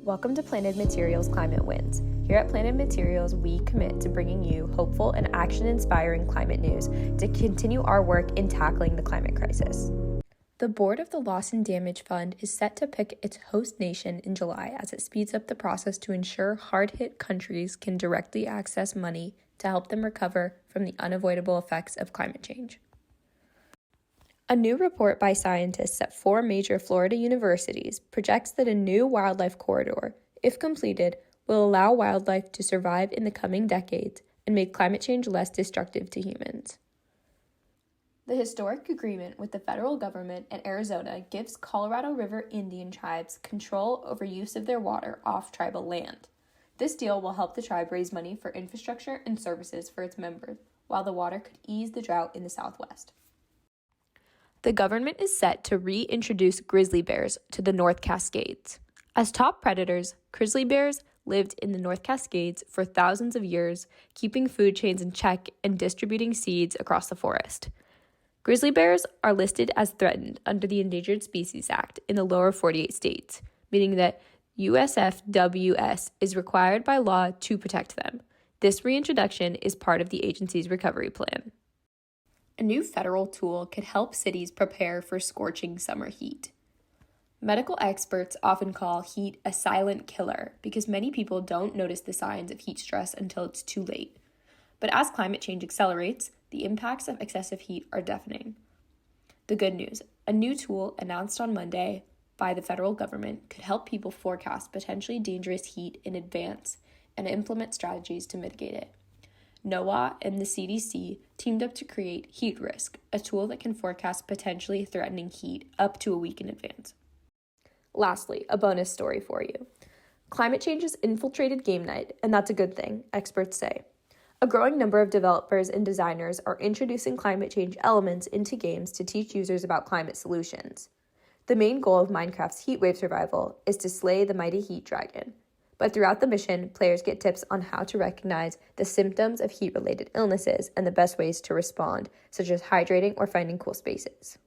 Welcome to Planted Materials Climate Wins. Here at Planted Materials, we commit to bringing you hopeful and action-inspiring climate news to continue our work in tackling the climate crisis. The board of the Loss and Damage Fund is set to pick its host nation in July as it speeds up the process to ensure hard-hit countries can directly access money to help them recover from the unavoidable effects of climate change. A new report by scientists at 4 major Florida universities projects that a new wildlife corridor, if completed, will allow wildlife to survive in the coming decades and make climate change less destructive to humans. The historic agreement with the federal government and Arizona gives Colorado River Indian tribes control over use of their water off tribal land. This deal will help the tribe raise money for infrastructure and services for its members, while the water could ease the drought in the Southwest. The government is set to reintroduce grizzly bears to the North Cascades. As top predators, grizzly bears lived in the North Cascades for thousands of years, keeping food chains in check and distributing seeds across the forest. Grizzly bears are listed as threatened under the Endangered Species Act in the lower 48 states, meaning that USFWS is required by law to protect them. This reintroduction is part of the agency's recovery plan. A new federal tool could help cities prepare for scorching summer heat. Medical experts often call heat a silent killer because many people don't notice the signs of heat stress until it's too late. But as climate change accelerates, the impacts of excessive heat are deafening. The good news, a new tool announced on Monday by the federal government could help people forecast potentially dangerous heat in advance and implement strategies to mitigate it. NOAA and the CDC teamed up to create Heat Risk, a tool that can forecast potentially threatening heat up to a week in advance. Lastly, a bonus story for you. Climate change has infiltrated game night, and that's a good thing, experts say. A growing number of developers and designers are introducing climate change elements into games to teach users about climate solutions. The main goal of Minecraft's Heatwave survival is to slay the mighty heat dragon. But throughout the mission, players get tips on how to recognize the symptoms of heat-related illnesses and the best ways to respond, such as hydrating or finding cool spaces.